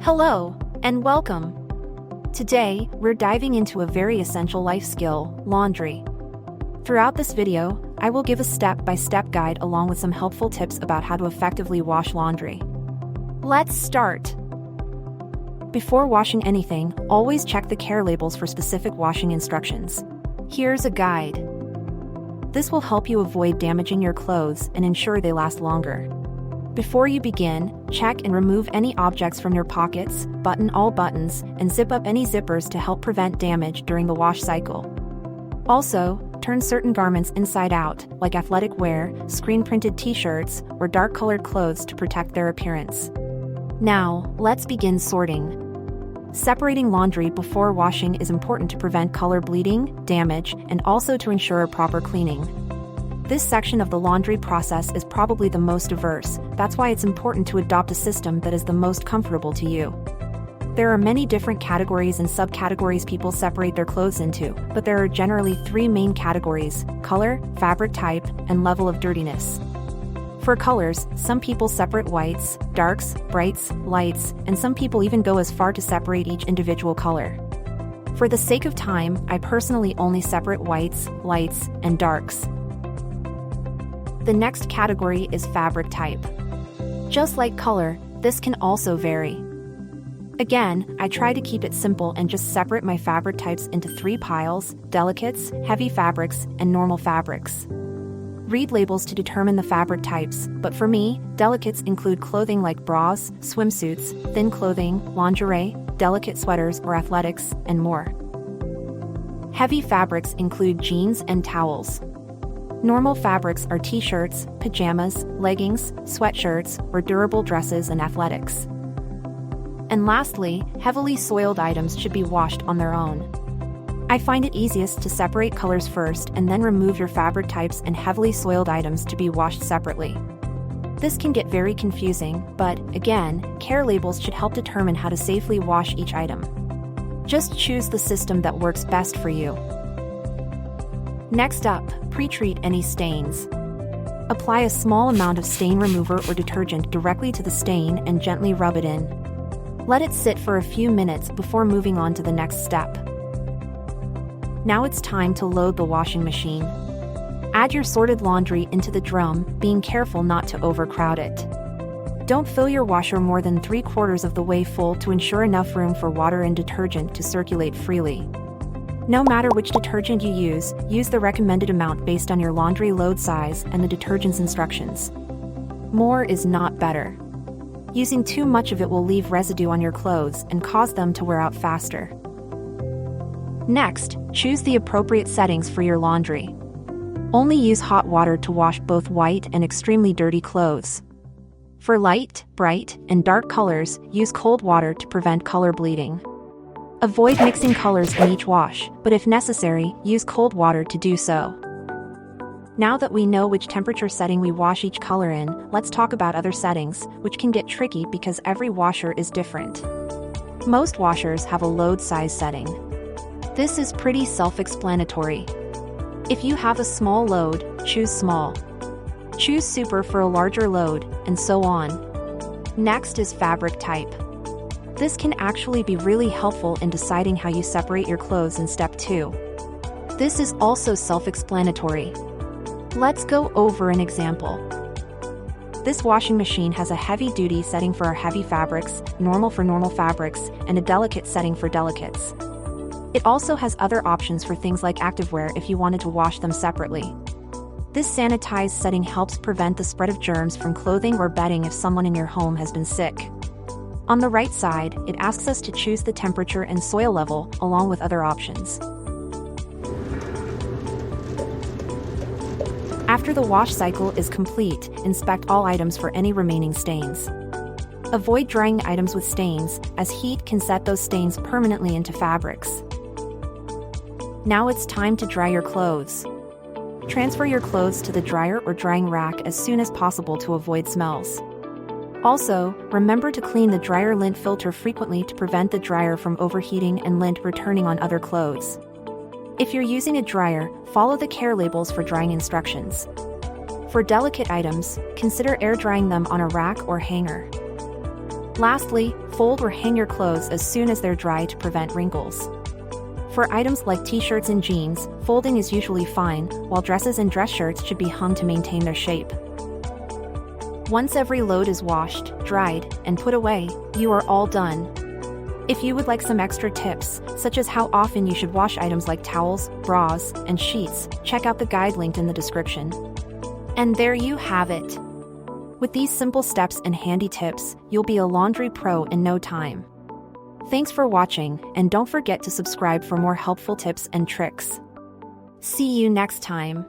Hello, and welcome. Today, we're diving into a very essential life skill, laundry. Throughout this video, I will give a step-by-step guide along with some helpful tips about how to effectively wash laundry. Let's start. Before washing anything, always check the care labels for specific washing instructions. Here's a guide. This will help you avoid damaging your clothes and ensure they last longer. Before you begin, check and remove any objects from your pockets, button all buttons, and zip up any zippers to help prevent damage during the wash cycle. Also, turn certain garments inside out, like athletic wear, screen-printed t-shirts, or dark-colored clothes to protect their appearance. Now, let's begin sorting. Separating laundry before washing is important to prevent color bleeding, damage, and also to ensure a proper cleaning. This section of the laundry process is probably the most diverse, that's why it's important to adopt a system that is the most comfortable to you. There are many different categories and subcategories people separate their clothes into, but there are generally three main categories: color, fabric type, and level of dirtiness. For colors, some people separate whites, darks, brights, lights, and some people even go as far to separate each individual color. For the sake of time, I personally only separate whites, lights, and darks. The next category is fabric type. Just like color, this can also vary. Again, I try to keep it simple and just separate my fabric types into 3 piles: delicates, heavy fabrics, and normal fabrics. Read labels to determine the fabric types, but for me, delicates include clothing like bras, swimsuits, thin clothing, lingerie, delicate sweaters or athletics, and more. Heavy fabrics include jeans and towels. Normal fabrics are t-shirts, pajamas, leggings, sweatshirts, or durable dresses and athletics. And lastly, heavily soiled items should be washed on their own. I find it easiest to separate colors first and then remove your fabric types and heavily soiled items to be washed separately. This can get very confusing, but, again, care labels should help determine how to safely wash each item. Just choose the system that works best for you. Next up, pre-treat any stains. Apply a small amount of stain remover or detergent directly to the stain and gently rub it in. Let it sit for a few minutes before moving on to the next step. Now it's time to load the washing machine. Add your sorted laundry into the drum, being careful not to overcrowd it. Don't fill your washer more than 3/4 of the way full to ensure enough room for water and detergent to circulate freely. No matter which detergent you use the recommended amount based on your laundry load size and the detergent's instructions. More is not better. Using too much of it will leave residue on your clothes and cause them to wear out faster. Next, choose the appropriate settings for your laundry. Only use hot water to wash both white and extremely dirty clothes. For light, bright, and dark colors, use cold water to prevent color bleeding. Avoid mixing colors in each wash, but if necessary, use cold water to do so. Now that we know which temperature setting we wash each color in, let's talk about other settings, which can get tricky because every washer is different. Most washers have a load size setting. This is pretty self-explanatory. If you have a small load, choose small. Choose super for a larger load, and so on. Next is fabric type. This can actually be really helpful in deciding how you separate your clothes in step 2. This is also self-explanatory. Let's go over an example. This washing machine has a heavy-duty setting for our heavy fabrics, normal for normal fabrics, and a delicate setting for delicates. It also has other options for things like activewear if you wanted to wash them separately. This sanitized setting helps prevent the spread of germs from clothing or bedding if someone in your home has been sick. On the right side, it asks us to choose the temperature and soil level, along with other options. After the wash cycle is complete, inspect all items for any remaining stains. Avoid drying items with stains, as heat can set those stains permanently into fabrics. Now it's time to dry your clothes. Transfer your clothes to the dryer or drying rack as soon as possible to avoid smells. Also, remember to clean the dryer lint filter frequently to prevent the dryer from overheating and lint returning on other clothes. If you're using a dryer, follow the care labels for drying instructions. For delicate items, consider air drying them on a rack or hanger. Lastly, fold or hang your clothes as soon as they're dry to prevent wrinkles. For items like t-shirts and jeans, folding is usually fine, while dresses and dress shirts should be hung to maintain their shape. Once every load is washed, dried, and put away, you are all done. If you would like some extra tips, such as how often you should wash items like towels, bras, and sheets, check out the guide linked in the description. And there you have it. With these simple steps and handy tips, you'll be a laundry pro in no time. Thanks for watching, and don't forget to subscribe for more helpful tips and tricks. See you next time.